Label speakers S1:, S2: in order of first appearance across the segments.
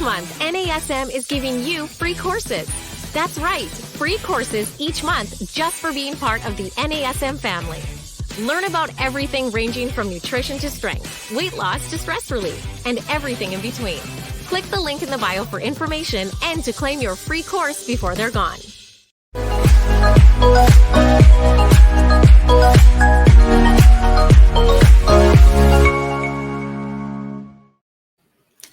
S1: month, NASM is giving you free courses. That's right, free courses each month just for being part of the NASM family. Learn about everything ranging from nutrition to strength, weight loss to stress relief, and everything in between. Click the link in the bio for information and to claim your free course before they're gone.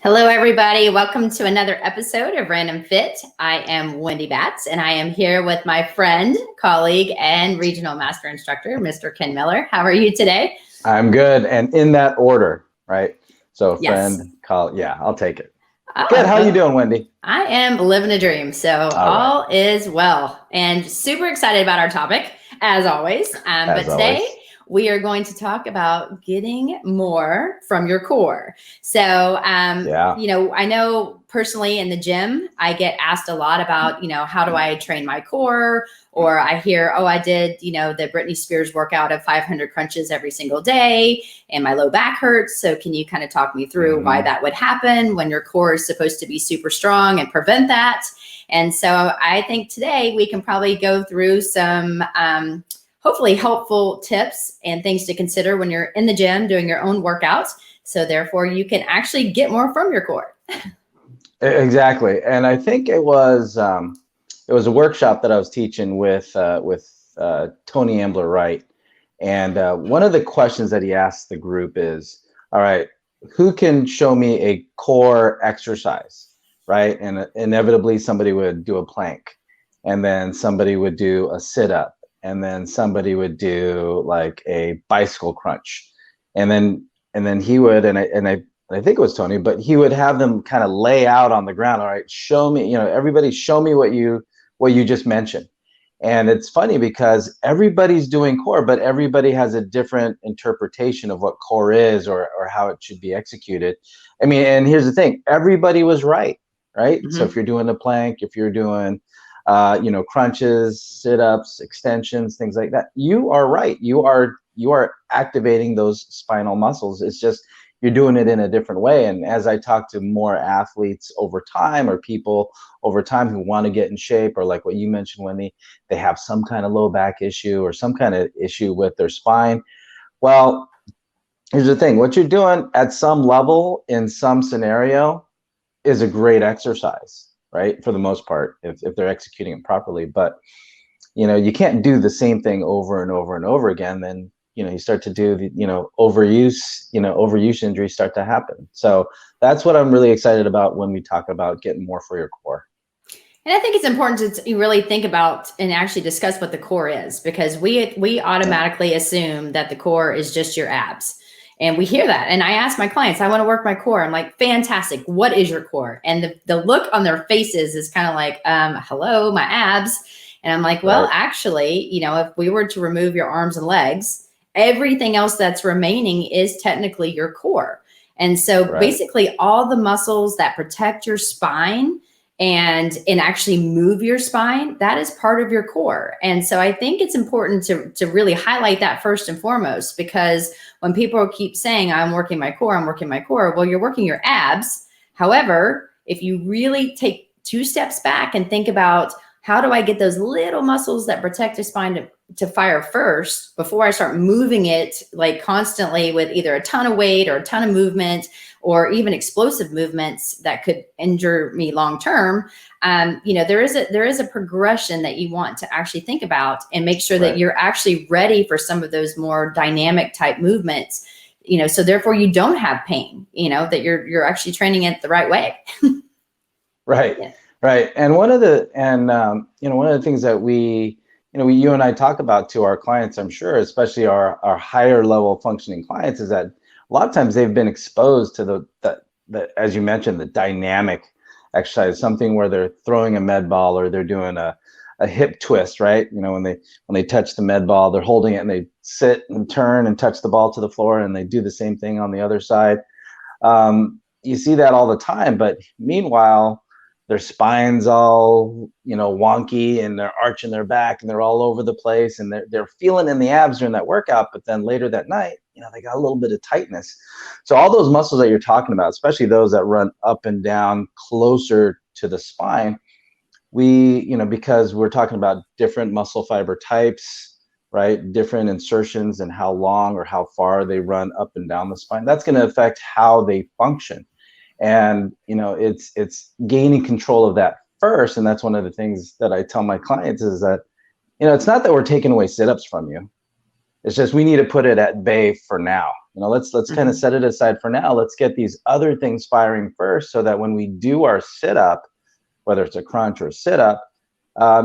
S2: Hello, everybody. Welcome to another episode of Random Fit. I am Wendy Batts, and I am here with my friend, colleague, and regional master instructor, Mr. Ken Miller. How are you today?
S3: I'm good, and in that order, right? So,
S2: Yes.
S3: friend, call, yeah, I'll take it. Good. How are you doing, Wendy?
S2: I am living a dream. So all is well, and super excited about our topic as always. But today we are going to talk about getting more from your core. So, you know, I know personally in the gym, I get asked a lot about, you know, how do I train my core? Or I hear, oh, I did, you know, the Britney Spears workout of 500 crunches every single day and my low back hurts. So can you kind of talk me through why that would happen when your core is supposed to be super strong and prevent that? And so I think today we can probably go through some hopefully helpful tips and things to consider when you're in the gym doing your own workouts. So therefore you can actually get more from your core.
S3: Exactly. And I think it was a workshop that I was teaching with Tony Ambler Wright. And one of the questions that he asked the group is, all right, who can show me a core exercise, right? And inevitably somebody would do a plank, and then somebody would do a sit-up, and then somebody would do like a bicycle crunch. And then he would, and I think it was Tony, but he would have them kind of lay out on the ground. All right, show me, you know, everybody show me what you just mentioned. And it's funny because everybody's doing core, but everybody has a different interpretation of what core is or how it should be executed. I mean, and here's the thing, everybody was right? So if you're doing a plank, if you're doing, you know, crunches, sit-ups, extensions, things like that, you are right. You are activating those spinal muscles. It's just, you're doing it in a different way. And as I talk to more athletes over time, or people over time who want to get in shape, or like what you mentioned, Wendy, they have some kind of low back issue or some kind of issue with their spine. Well, here's the thing, what you're doing at some level in some scenario is a great exercise, right? For the most part, if they're executing it properly. But, you know, you can't do the same thing over and over and over again. Then, you know, you start to do the, you know, overuse injuries start to happen. So that's what I'm really excited about when we talk about getting more for your core.
S2: And I think it's important to really think about and actually discuss what the core is, because we automatically assume that the core is just your abs. And we hear that. And I ask my clients, I want to work my core. I'm like, fantastic. What is your core? And the look on their faces is kind of like, hello, my abs. And I'm like, well, actually, you know, if we were to remove your arms and legs, everything else that's remaining is technically your core. And so basically all the muscles that protect your spine and actually move your spine, that is part of your core. And so I think it's important to really highlight that first and foremost, because when people keep saying, I'm working my core, well, you're working your abs. However, if you really take 2 steps back and think about, how do I get those little muscles that protect the spine to fire first before I start moving it like constantly with either a ton of weight or a ton of movement or even explosive movements that could injure me long term? You know, there is a progression that you want to actually think about and make sure that you're actually ready for some of those more dynamic type movements. You know, so therefore you don't have pain. You know, that you're actually training it the right way.
S3: Right. Yeah. Right. And one of the things that you and I talk about to our clients, I'm sure, especially our higher level functioning clients, is that a lot of times they've been exposed to the as you mentioned, the dynamic exercise, something where they're throwing a med ball or they're doing a hip twist, right? You know, when they touch the med ball, they're holding it and they sit and turn and touch the ball to the floor, and they do the same thing on the other side. You see that all the time, but meanwhile, their spine's all, you know, wonky, and they're arching their back and they're all over the place, and they're feeling in the abs during that workout. But then later that night, they got a little bit of tightness. So all those muscles that you're talking about, especially those that run up and down closer to the spine, because we're talking about different muscle fiber types, right? Different insertions and how long or how far they run up and down the spine. That's going to affect how they function. And, it's gaining control of that first. And that's one of the things that I tell my clients is that, it's not that we're taking away sit-ups from you. It's just we need to put it at bay for now. Let's kind of set it aside for now. Let's get these other things firing first so that when we do our sit-up, whether it's a crunch or a sit-up,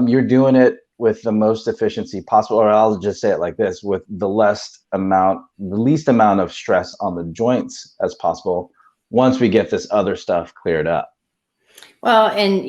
S3: you're doing it with the most efficiency possible, or I'll just say it like this, with the least amount of stress on the joints as possible once we get this other stuff cleared up.
S2: Well, and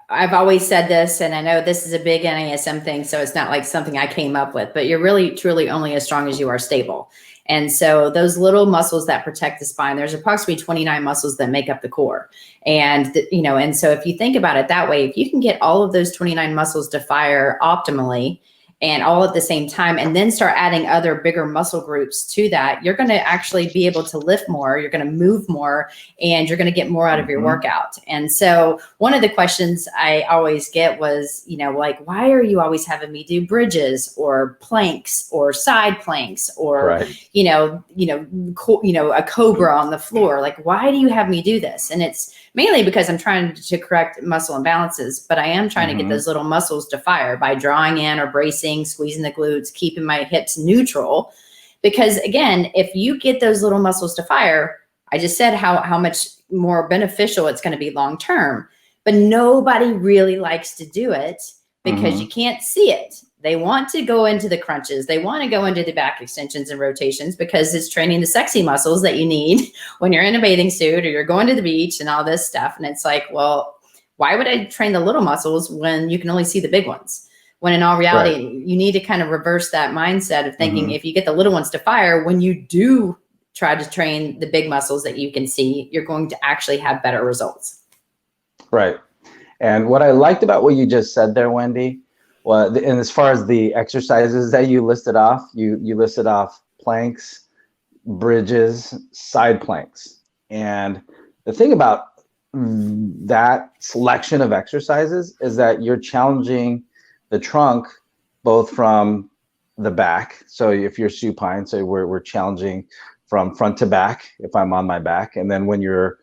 S2: I've always said this, and I know this is a big NASM thing, so it's not like something I came up with, but you're really, truly only as strong as you are stable. And so those little muscles that protect the spine, there's approximately 29 muscles that make up the core. And, and so if you think about it that way, if you can get all of those 29 muscles to fire optimally and all at the same time, and then start adding other bigger muscle groups to that, you're going to actually be able to lift more, you're going to move more, and you're going to get more out of your workout. And so one of the questions I always get was, why are you always having me do bridges or planks or side planks or,
S3: right.
S2: A cobra on the floor? Like, why do you have me do this? And it's mainly because I'm trying to correct muscle imbalances, but I am trying to get those little muscles to fire by drawing in or bracing, squeezing the glutes, keeping my hips neutral. Because again, if you get those little muscles to fire, I just said how much more beneficial it's going to be long-term, but nobody really likes to do it because you can't see it. They want to go into the crunches. They want to go into the back extensions and rotations because it's training the sexy muscles that you need when you're in a bathing suit or you're going to the beach and all this stuff. And it's like, well, why would I train the little muscles when you can only see the big ones? When in all reality, you need to kind of reverse that mindset of thinking if you get the little ones to fire, when you do try to train the big muscles that you can see, you're going to actually have better results.
S3: Right. And what I liked about what you just said there, Wendy, well, and as far as the exercises that you listed off, you listed off planks, bridges, side planks. And the thing about that selection of exercises is that you're challenging the trunk both from the back. So if you're supine, so we're challenging from front to back if I'm on my back. And then when you're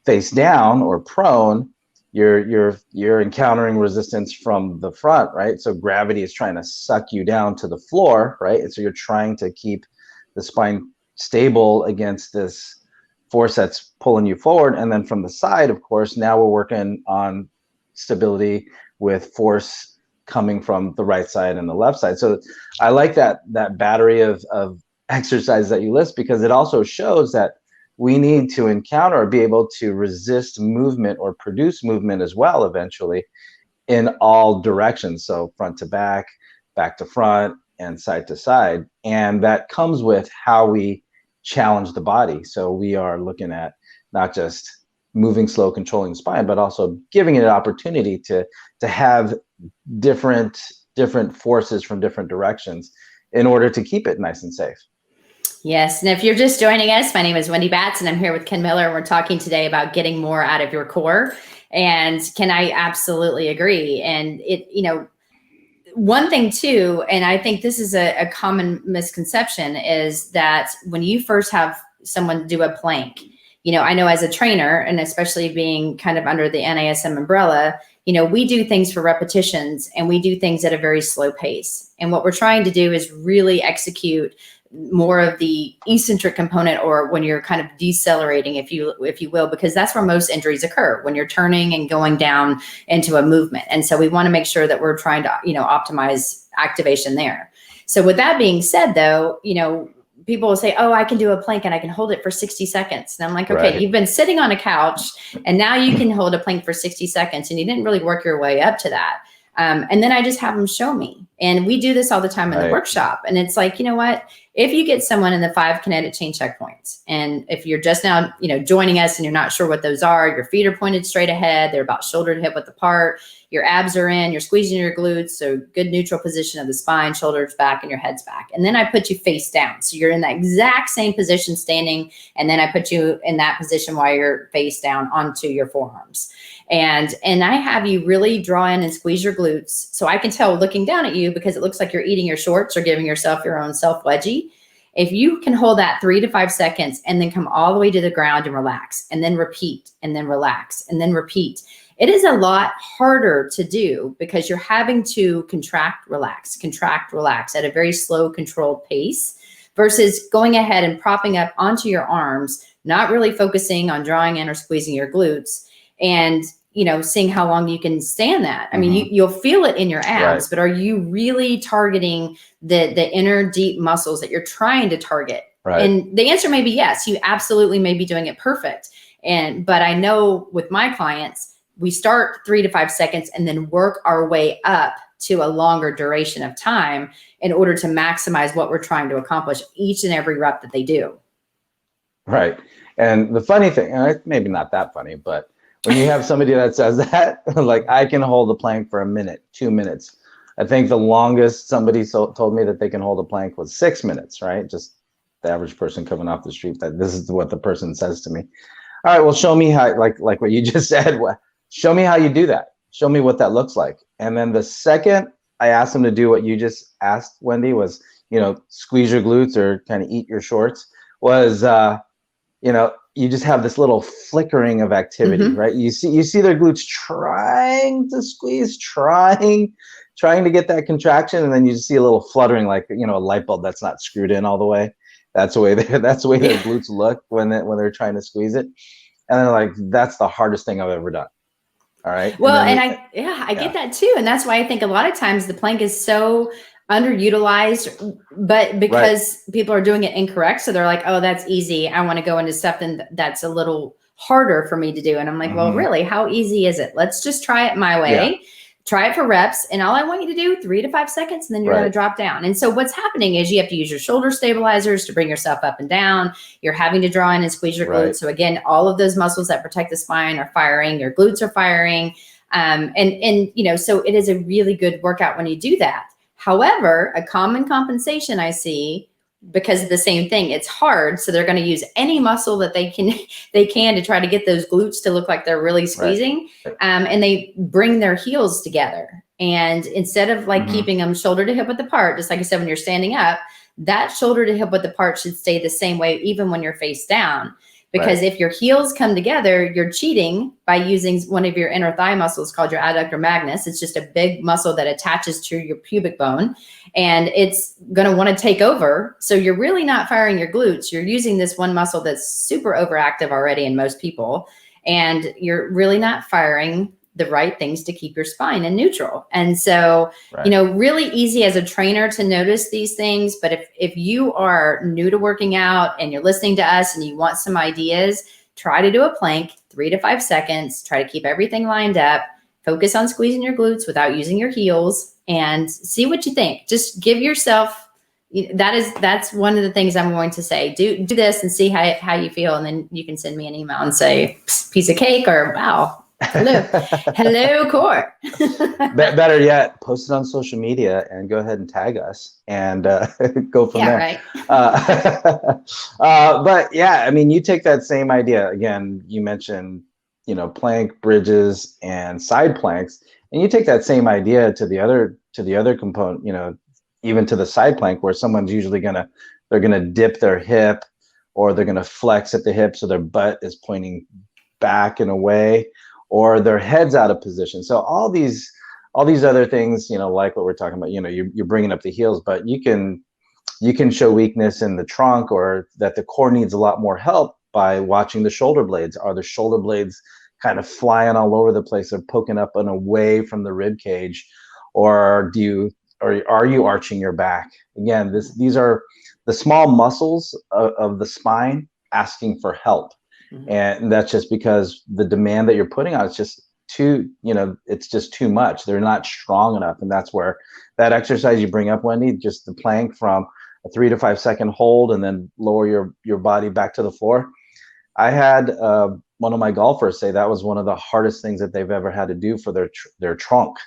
S3: face down or prone, you're encountering resistance from the front, right? So gravity is trying to suck you down to the floor, right? And so you're trying to keep the spine stable against this force that's pulling you forward. And then from the side, of course, now we're working on stability with force coming from the right side and the left side. So I like that battery of exercise that you list, because it also shows that we need to encounter or be able to resist movement or produce movement as well eventually in all directions. So front to back to front, and side to side. And that comes with how we challenge the body. So we are looking at not just moving slow, controlling the spine, but also giving it an opportunity to have different forces from different directions in order to keep it nice and safe.
S2: Yes. And if you're just joining us, my name is Wendy Batts and I'm here with Ken Miller. And we're talking today about getting more out of your core. And Ken, I absolutely agree. And one thing too, and I think this is a common misconception, is that when you first have someone do a plank, I know as a trainer, and especially being kind of under the NASM umbrella, we do things for repetitions and we do things at a very slow pace. And what we're trying to do is really execute more of the eccentric component, or when you're kind of decelerating, if you will, because that's where most injuries occur, when you're turning and going down into a movement. And so we want to make sure that we're trying to, optimize activation there. So with that being said, though, people will say, oh, I can do a plank and I can hold it for 60 seconds. And I'm like, okay,
S3: Right.
S2: You've been sitting on a couch and now you can hold a plank for 60 seconds and you didn't really work your way up to that. And then I just have them show me. And we do this all the time in the workshop. And it's like, you know what? If you get someone in the 5 kinetic chain checkpoints, and if you're just now, joining us and you're not sure what those are, your feet are pointed straight ahead. They're about shoulder to hip width apart. Your abs are in, you're squeezing your glutes. So good neutral position of the spine, shoulders back, and your head's back. And then I put you face down. So you're in that exact same position standing. And then I put you in that position while you're face down onto your forearms. And I have you really draw in and squeeze your glutes. So I can tell looking down at you, because it looks like you're eating your shorts or giving yourself your own self wedgie. If you can hold that 3 to 5 seconds and then come all the way to the ground and relax, and then repeat, and then relax, and then repeat, it is a lot harder to do because you're having to contract, relax at a very slow, controlled pace versus going ahead and propping up onto your arms, not really focusing on drawing in or squeezing your glutes, and seeing how long you can stand that. I mean, you'll feel it in your abs, but are you really targeting the inner deep muscles that you're trying to target? Right. And the answer may be yes. You absolutely may be doing it perfect. But I know with my clients, we start 3 to 5 seconds and then work our way up to a longer duration of time in order to maximize what we're trying to accomplish each and every rep that they do.
S3: Right. And the funny thing, and maybe not that funny, but when you have somebody that says that, like, I can hold a plank for a minute, 2 minutes. I think the longest somebody told me that they can hold a plank was 6 minutes, right? Just the average person coming off the street, that this is what the person says to me. All right, well, show me how, like what you just said, show me how you do that. Show me what that looks like. And then the second I asked them to do what you just asked, Wendy, was, squeeze your glutes or kind of eat your shorts, was, you just have this little flickering of activity, right? You see their glutes trying to squeeze, trying to get that contraction, and then you just see a little fluttering, like a light bulb that's not screwed in all the way. That's the way their glutes look when they're trying to squeeze it, and they're like, that's the hardest thing I've ever done. All right.
S2: Well, I get that too, and that's why I think a lot of times the plank is so underutilized, but because people are doing it incorrect. So they're like, oh, that's easy. I want to go into something that's a little harder for me to do. And I'm like, well, really, how easy is it? Let's just try it my way. Try it for reps. And all I want you to do, 3 to 5 seconds, and then you're going to drop down. And so what's happening is you have to use your shoulder stabilizers to bring yourself up and down. You're having to draw in and squeeze your glutes. So again, all of those muscles that protect the spine are firing. Your glutes are firing. So it is a really good workout when you do that. However, a common compensation I see, because of the same thing, it's hard. So they're going to use any muscle that they can to try to get those glutes to look like they're really squeezing. And they bring their heels together. And instead of keeping them shoulder to hip width apart, just like I said, when you're standing up, that shoulder to hip width apart should stay the same way, even when you're face down. Because if your heels come together, you're cheating by using one of your inner thigh muscles called your Adductor Magnus. It's just a big muscle that attaches to your pubic bone, and it's going to want to take over. So you're really not firing your glutes. You're using this one muscle that's super overactive already in most people, and you're really not firing the right things to keep your spine in neutral. And so, really easy as a trainer to notice these things. But if you are new to working out and you're listening to us and you want some ideas, try to do a plank, 3 to 5 seconds, try to keep everything lined up, focus on squeezing your glutes without using your heels, and see what you think. Just give yourself, that's one of the things I'm going to say. Do this and see how you feel. And then you can send me an email and say, piece of cake, or wow. Hello, core.
S3: Better yet, post it on social media and go ahead and tag us and go from there.
S2: Right.
S3: But yeah, I mean, you take that same idea. Again, you mentioned, plank, bridges, and side planks, and you take that same idea to the other component. Even to the side plank, where someone's usually they're gonna dip their hip, or they're gonna flex at the hip so their butt is pointing back and away, or their head's out of position. So all these other things, like what we're talking about, you're bringing up the heels, but you can show weakness in the trunk, or that the core needs a lot more help by watching the shoulder blades. Are the shoulder blades kind of flying all over the place? They're poking up and away from the rib cage, or are you arching your back? Again, these are the small muscles of the spine asking for help. And that's just because the demand that you're putting on, it's just it's just too much. They're not strong enough. And that's where that exercise you bring up, Wendy, just the plank from a 3 to 5 second hold and then lower your body back to the floor. I had one of my golfers say that was one of the hardest things that they've ever had to do for their trunk,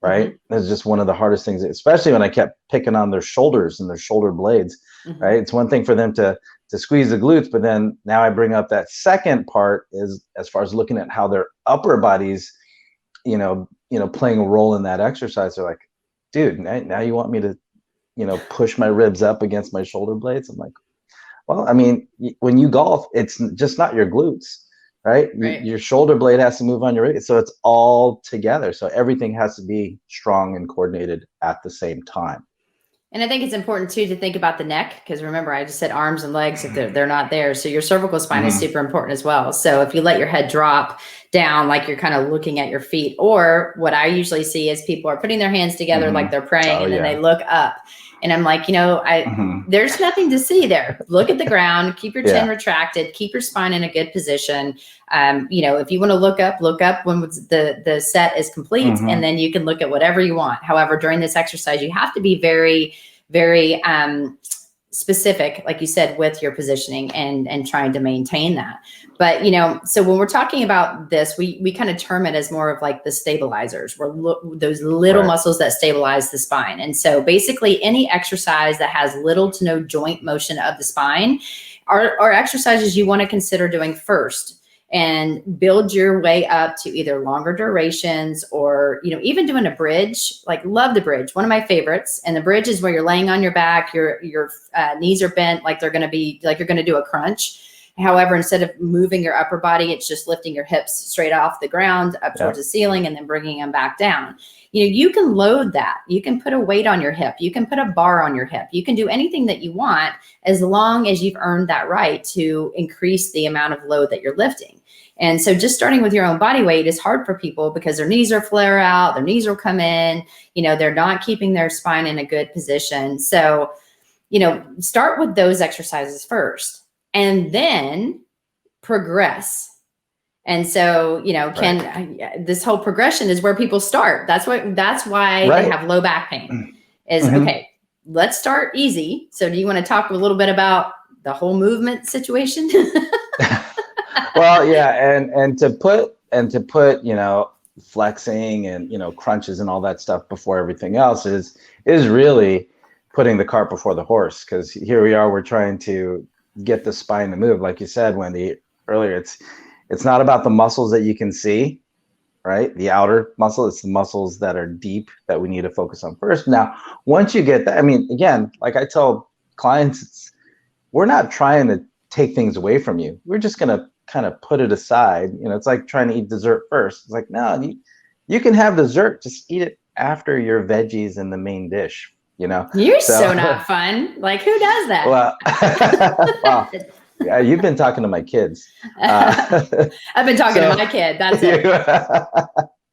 S3: right? It's just one of the hardest things, especially when I kept picking on their shoulders and their shoulder blades, right? It's one thing for them to squeeze the glutes, but then now I bring up that second part is as far as looking at how their upper bodies, playing a role in that exercise. They're like, dude, now you want me to, push my ribs up against my shoulder blades? I'm like, well, I mean, when you golf, it's just not your glutes, right? Your shoulder blade has to move on your ribs. So it's all together. So everything has to be strong and coordinated at the same time.
S2: And I think it's important too to think about the neck, because remember, I just said arms and legs, if they're not there. So your cervical spine is super important as well. So if you let your head drop down, like you're kind of looking at your feet, or what I usually see is people are putting their hands together like they're praying, and then they look up. And I'm like, there's nothing to see there. Look at the ground, keep your chin retracted, keep your spine in a good position. If you want to look up when the set is complete, and then you can look at whatever you want. However, during this exercise, you have to be very, very specific, like you said, with your positioning and trying to maintain that. But, so when we're talking about this, we kind of term it as more of like the stabilizers, those little muscles that stabilize the spine. And so basically any exercise that has little to no joint motion of the spine are exercises you want to consider doing first, and build your way up to either longer durations or, even doing a bridge. Like, love the bridge, one of my favorites. And the bridge is where you're laying on your back, your knees are bent like they're going to be, like you're going to do a crunch. However, instead of moving your upper body, it's just lifting your hips straight off the ground up towards the ceiling and then bringing them back down. You can load that. You can put a weight on your hip. You can put a bar on your hip. You can do anything that you want as long as you've earned that right to increase the amount of load that you're lifting. And so just starting with your own body weight is hard for people because their knees are flare out, their knees will come in, they're not keeping their spine in a good position. So, start with those exercises first and then progress. And so, this whole progression is where people start. That's why they have low back pain is, okay, let's start easy. So do you want to talk a little bit about the whole movement situation?
S3: Well, yeah. And to put, flexing and, crunches and all that stuff before everything else is really putting the cart before the horse. Cause here we are, we're trying to get the spine to move. Like you said, Wendy, earlier, it's not about the muscles that you can see, right? The outer muscle, it's the muscles that are deep that we need to focus on first. Now, once you get that, I mean, again, like I tell clients, we're not trying to take things away from you. We're just going to kind of put it aside. It's like trying to eat dessert first. It's like, no, you can have dessert, just eat it after your veggies in the main dish,
S2: You're so not fun. Like, who does that?
S3: Well, yeah, you've been talking to my kids.
S2: I've been talking to my kid. That's it.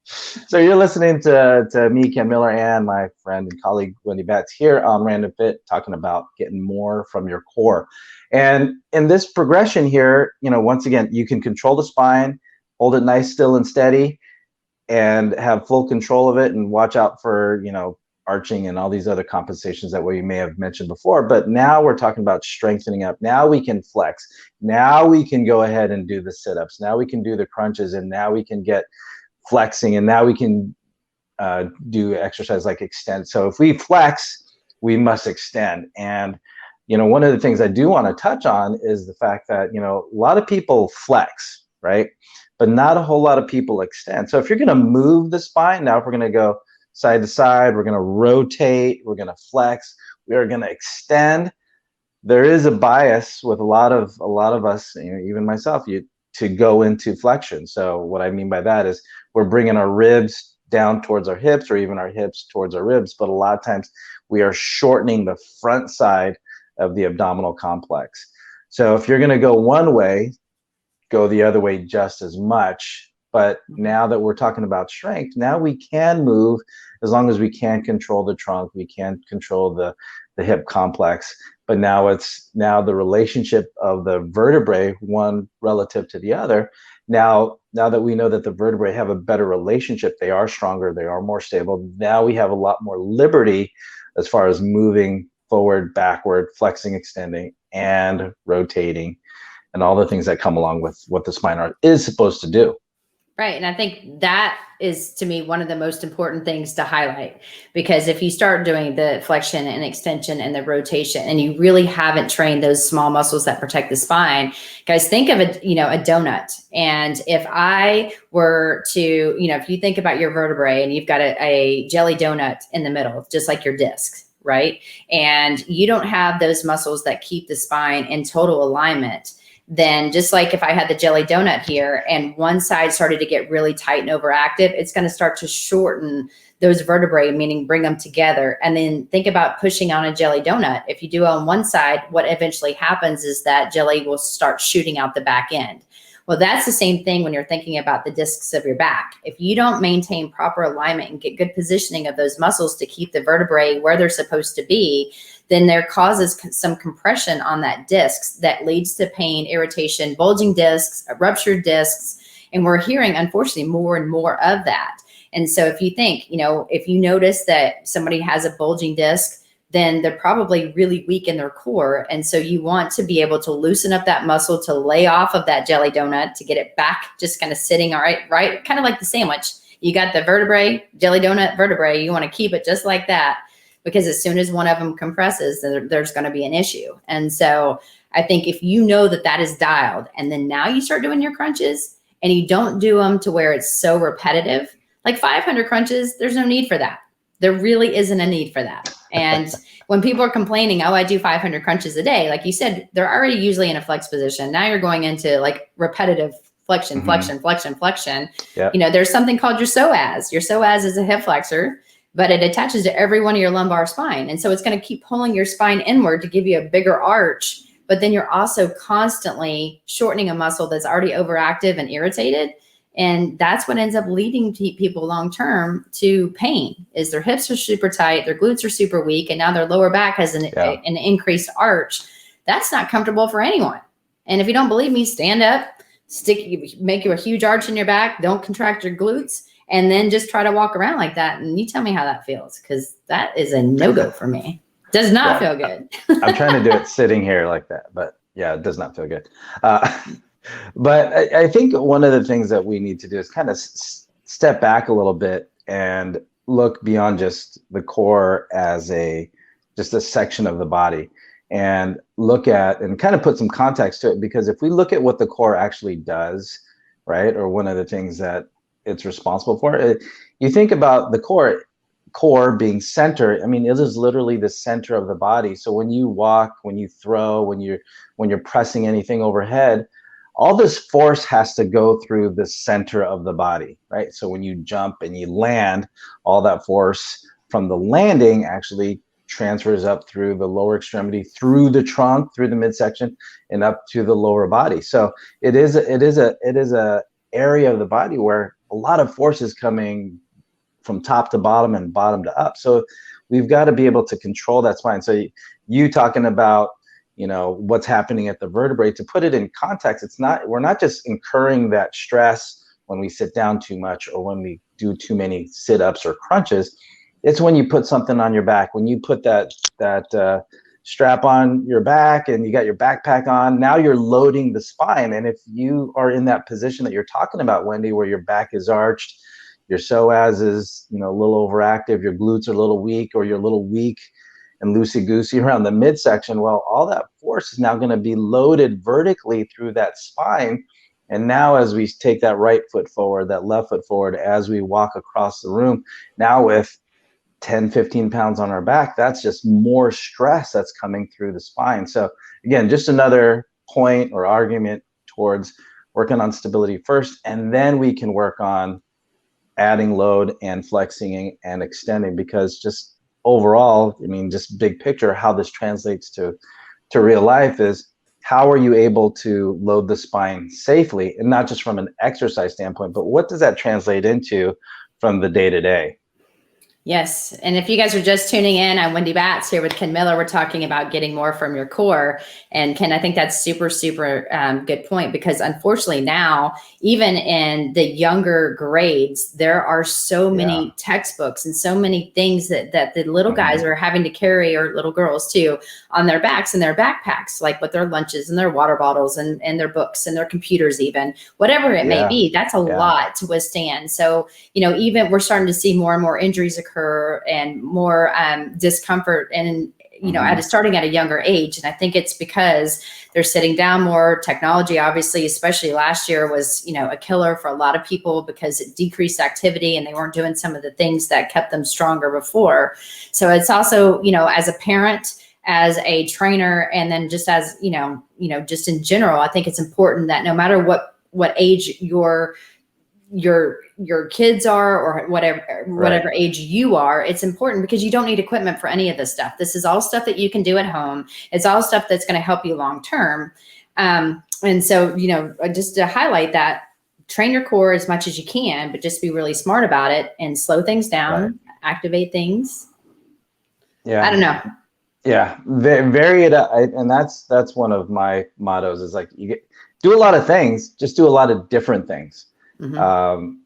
S3: So you're listening to me, Ken Miller, and my friend and colleague, Wendy Batts, here on Random Fit, talking about getting more from your core. And in this progression here, once again, you can control the spine, hold it nice, still and steady, and have full control of it, and watch out for, arching and all these other compensations that we may have mentioned before. But now we're talking about strengthening up. Now we can flex. Now we can go ahead and do the sit-ups. Now we can do the crunches, and now we can get flexing, and now we can do exercise like extend. So if we flex, we must extend. And one of the things I do want to touch on is the fact that a lot of people flex, right? But not a whole lot of people extend. So if you're going to move the spine, now if we're going to go side to side, we're going to rotate, we're going to flex, we are going to extend. There is a bias with a lot of us, even myself, to go into flexion. So what I mean by that is we're bringing our ribs down towards our hips, or even our hips towards our ribs. But a lot of times we are shortening the front side of the abdominal complex. So if you're going to go one way, go the other way just as much. But now that we're talking about strength, now we can move as long as we can control the trunk, we can control the hip complex. But now the relationship of the vertebrae, one relative to the other, Now that we know that the vertebrae have a better relationship, they are stronger, they are more stable. Now we have a lot more liberty as far as moving forward, backward, flexing, extending, and rotating, and all the things that come along with what the spine art is supposed to do.
S2: Right. And I think that is, to me, one of the most important things to highlight, because if you start doing the flexion and extension and the rotation, and you really haven't trained those small muscles that protect the spine, guys, think of a donut. And if I were to, if you think about your vertebrae and you've got a jelly donut in the middle, just like your discs, right? And you don't have those muscles that keep the spine in total alignment, then just like if I had the jelly donut here and one side started to get really tight and overactive, it's going to start to shorten those vertebrae, meaning bring them together. And then think about pushing on a jelly donut. If you do on one side, what eventually happens is that jelly will start shooting out the back end. Well, that's the same thing when you're thinking about the discs of your back. If you don't maintain proper alignment and get good positioning of those muscles to keep the vertebrae where they're supposed to be, then there causes some compression on that discs that leads to pain, irritation, bulging discs, ruptured discs. And we're hearing, unfortunately, more and more of that. And so if you think, if you notice that somebody has a bulging disc, then they're probably really weak in their core. And so you want to be able to loosen up that muscle to lay off of that jelly donut, to get it back, just kind of sitting, right? Kind of like the sandwich. You got the vertebrae, jelly donut vertebrae. You want to keep it just like that, because as soon as one of them compresses, there's going to be an issue. And so I think if you know that that is dialed, and then now you start doing your crunches and you don't do them to where it's so repetitive, like 500 crunches, there's no need for that. There really isn't a need for that. And when people are complaining, I do 500 crunches a day, like you said, they're already usually in a flex position. Now you're going into like repetitive flexion, flexion, flexion, flexion. Yep. There's something called your psoas. Your psoas is a hip flexor, but it attaches to every one of your lumbar spine. And so it's going to keep pulling your spine inward to give you a bigger arch. But then you're also constantly shortening a muscle that's already overactive and irritated. And that's what ends up leading people long-term to pain, is their hips are super tight, their glutes are super weak, and now their lower back has an increased arch. That's not comfortable for anyone. And if you don't believe me, stand up, make you a huge arch in your back, don't contract your glutes, and then just try to walk around like that. And you tell me how that feels, because that is a no-go for me. Does not feel good.
S3: I'm trying to do it sitting here like that, but yeah, it does not feel good. But I think one of the things that we need to do is kind of step back a little bit and look beyond just the core as just a section of the body, and look at and kind of put some context to it. Because if we look at what the core actually does, right, or one of the things that it's responsible for, you think about the core being center. I mean, it is literally the center of the body. So when you walk, when you throw, when you're pressing anything overhead, all this force has to go through the center of the body, right? So when you jump and you land, all that force from the landing actually transfers up through the lower extremity, through the trunk, through the midsection, and up to the lower body. So it is a area of the body where a lot of force is coming from top to bottom and bottom to up. So we've got to be able to control that spine. So you talking about what's happening at the vertebrae, to put it in context, we're not just incurring that stress when we sit down too much or when we do too many sit-ups or crunches. It's when you put something on your back, when you put that strap on your back and you got your backpack on, now you're loading the spine. And if you are in that position that you're talking about, Wendy, where your back is arched, your psoas is a little overactive, your glutes are a little weak, or you're a little weak and loosey-goosey around the midsection, well, all that force is now going to be loaded vertically through that spine. And now as we take that right foot forward, that left foot forward, as we walk across the room, now with 10, 15 pounds on our back, that's just more stress that's coming through the spine. So again, just another point or argument towards working on stability first, and then we can work on adding load and flexing and extending, because just overall, I mean, just big picture, how this translates to real life is, how are you able to load the spine safely, and not just from an exercise standpoint, but what does that translate into from the day to day?
S2: Yes. And if you guys are just tuning in, I'm Wendy Batts here with Ken Miller. We're talking about getting more from your core. And Ken, I think that's super good point, because unfortunately now, even in the younger grades, there are so many textbooks and so many things that the little guys are having to carry, or little girls too, on their backs and their backpacks, like with their lunches and their water bottles and their books and their computers, even whatever it may be. That's a lot to withstand. So, even we're starting to see more and more injuries occur and more discomfort, and starting at a younger age. And I think it's because they're sitting down more. Technology, obviously, especially last year, was a killer for a lot of people because it decreased activity and they weren't doing some of the things that kept them stronger before. So it's also, as a parent, as a trainer, and then just as just in general, I think it's important that no matter what age your kids are, or whatever age you are, it's important, because you don't need equipment for any of this stuff. This is all stuff that you can do at home. It's all stuff that's going to help you long term. And so, just to highlight that, train your core as much as you can, but just be really smart about it and slow things down, activate things. Yeah. I don't know.
S3: Yeah. Vary it up. And that's one of my mottos, is like, do a lot of things, just do a lot of different things.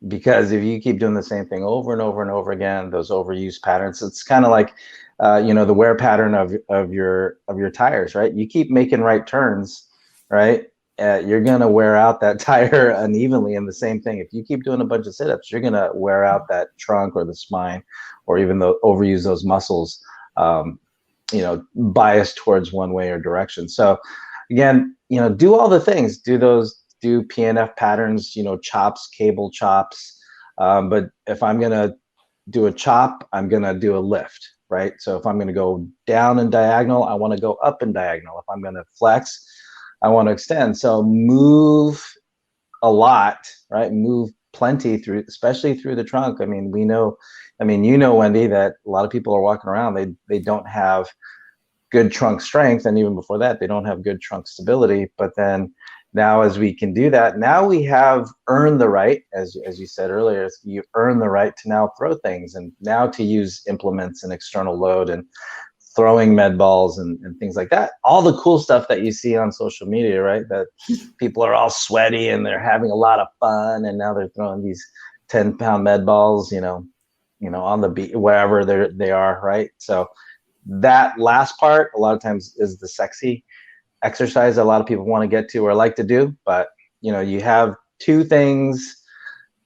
S3: Because if you keep doing the same thing over and over and over again, those overuse patterns, it's kind of like, the wear pattern of your tires, right? You keep making right turns, right? You're going to wear out that tire unevenly. And the same thing, if you keep doing a bunch of sit-ups, you're going to wear out that trunk or the spine, or even overuse those muscles, biased towards one way or direction. So again, do all the things, do PNF patterns, chops, cable chops. But if I'm going to do a chop, I'm going to do a lift, right? So if I'm going to go down in diagonal, I want to go up in diagonal. If I'm going to flex, I want to extend. So move a lot, right? Move plenty through, especially through the trunk. I mean, Wendy, that a lot of people are walking around, they don't have good trunk strength. And even before that, they don't have good trunk stability. But then now, as we can do that, now we have earned the right, as you said earlier, you earn the right to now throw things, and now to use implements and external load and throwing med balls and things like that. All the cool stuff that you see on social media, right? That people are all sweaty and they're having a lot of fun, and now they're throwing these 10-pound med balls, on the beach, wherever they are, right? So that last part, a lot of times, is the sexy exercise a lot of people want to get to or like to do. But you have two things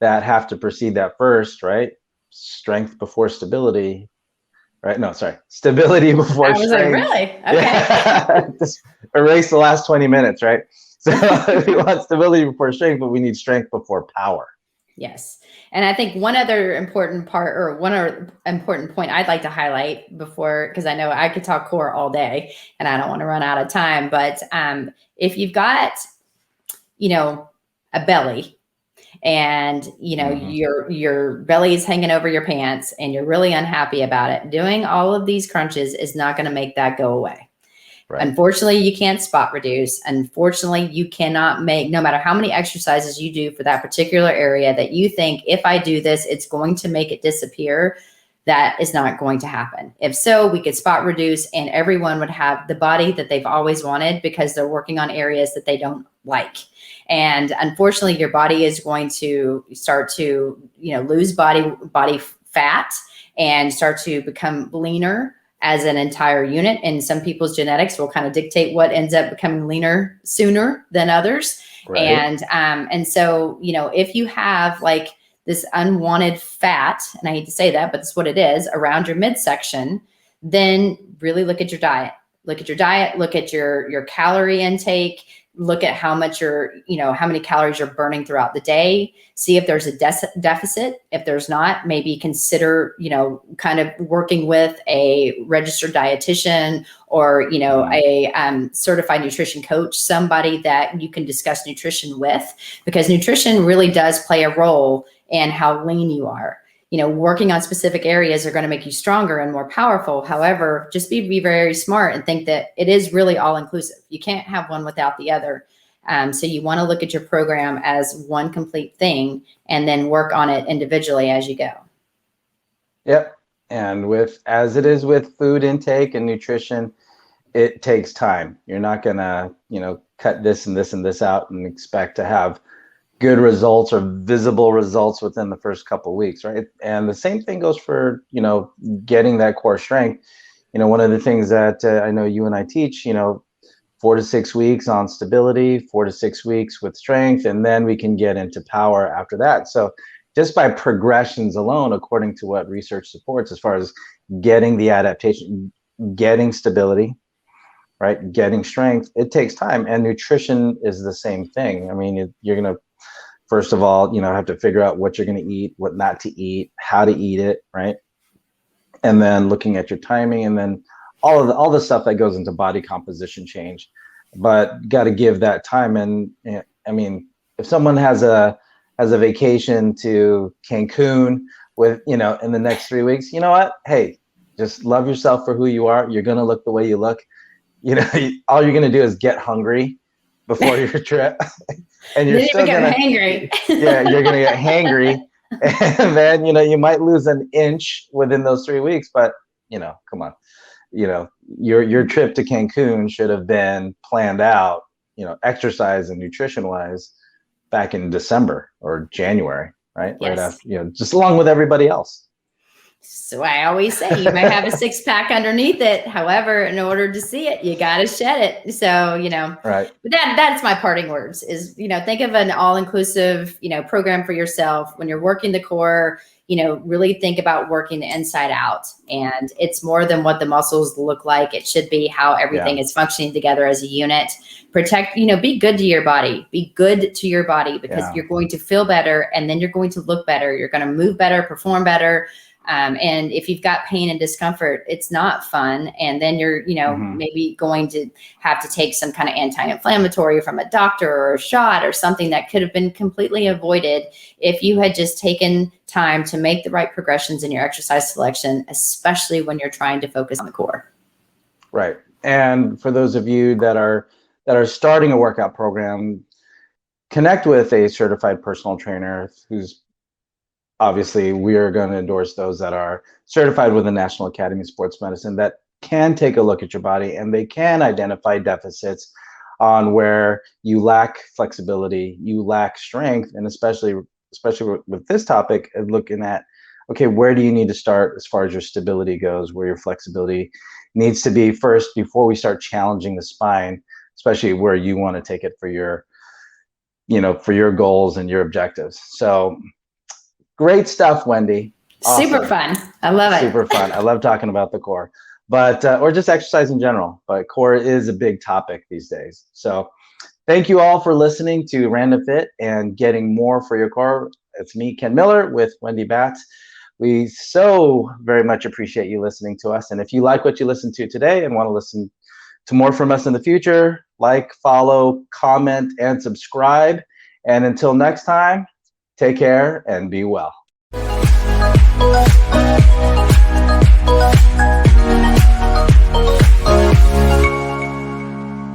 S3: that have to precede that first, right? Strength before stability, right? No, sorry, stability before strength.
S2: I was like, really? Okay.
S3: Yeah. Just erase the last 20 minutes, right? So we want stability before strength, but we need strength before power.
S2: Yes. And I think one other important point I'd like to highlight before, because I know I could talk core all day and I don't want to run out of time, but if you've got, a belly, and your belly is hanging over your pants and you're really unhappy about it, doing all of these crunches is not going to make that go away. Right. Unfortunately, you can't spot reduce. Unfortunately, you cannot make, no matter how many exercises you do for that particular area that you think, if I do this, it's going to make it disappear. That is not going to happen. If so, we could spot reduce and everyone would have the body that they've always wanted, because they're working on areas that they don't like. And unfortunately, your body is going to start to, lose body fat and start to become leaner as an entire unit. And some people's genetics will kind of dictate what ends up becoming leaner sooner than others. Right. And so, if you have like this unwanted fat, and I hate to say that, but that's what it is, around your midsection, then really look at your diet. Look at your calorie intake. Look at how much how many calories you're burning throughout the day. See if there's a deficit. If there's not, maybe consider, kind of working with a registered dietitian or, a certified nutrition coach, somebody that you can discuss nutrition with, because nutrition really does play a role in how lean you are. Working on specific areas are going to make you stronger and more powerful. However, just be very smart and think that it is really all inclusive. You can't have one without the other. So you want to look at your program as one complete thing and then work on it individually as you go.
S3: Yep. And as it is with food intake and nutrition, it takes time. You're not gonna, cut this and this and this out and expect to have good results or visible results within the first couple of weeks, right? And the same thing goes for, getting that core strength. One of the things that I know you and I teach, 4 to 6 weeks on stability, 4 to 6 weeks with strength, and then we can get into power after that. So just by progressions alone, according to what research supports, as far as getting the adaptation, getting stability, right, getting strength, it takes time. And nutrition is the same thing. I mean, you're going to, first of all, have to figure out what you're going to eat, what not to eat, how to eat it, right? And then looking at your timing, and then all the stuff that goes into body composition change. But got to give that time. And I mean, if someone has a vacation to Cancun with, in the next 3 weeks, you know what? Hey, just love yourself for who you are. You're going to look the way you look. All you're going to do is get hungry before your trip. And you're still going to get hangry. Yeah, you're going to get hangry. And then, you might lose an inch within those 3 weeks, but, come on. Your trip to Cancun should have been planned out, exercise and nutrition wise back in December or January, right?
S2: Yes.
S3: Right after, just along with everybody else.
S2: So I always say you might have a 6-pack underneath it. However, in order to see it, you got to shed it. So,
S3: right.
S2: But that's my parting words is, think of an all-inclusive, program for yourself when you're working the core. Really think about working the inside out, and it's more than what the muscles look like. It should be how everything is functioning together as a unit. Protect, be good to your body, because you're going to feel better, and then you're going to look better. You're going to move better, perform better. And if you've got pain and discomfort, it's not fun. And then you're, maybe going to have to take some kind of anti-inflammatory from a doctor or a shot or something that could have been completely avoided if you had just taken time to make the right progressions in your exercise selection, especially when you're trying to focus on the core.
S3: Right. And for those of you that are starting a workout program, connect with a certified personal trainer who's obviously, we are going to endorse those that are certified with the National Academy of Sports Medicine that can take a look at your body, and they can identify deficits on where you lack flexibility, you lack strength, and especially with this topic, looking at, okay, where do you need to start as far as your stability goes, where your flexibility needs to be first before we start challenging the spine, especially where you want to take it for your, for your goals and your objectives. So, great stuff, Wendy. Awesome.
S2: Super fun. I love it.
S3: Super fun. I love talking about the core, but or just exercise in general. But core is a big topic these days. So thank you all for listening to Random Fit and getting more for your core. It's me, Ken Miller, with Wendy Batts. We so very much appreciate you listening to us. And if you like what you listened to today and want to listen to more from us in the future, like, follow, comment, and subscribe. And until next time, take care and be well.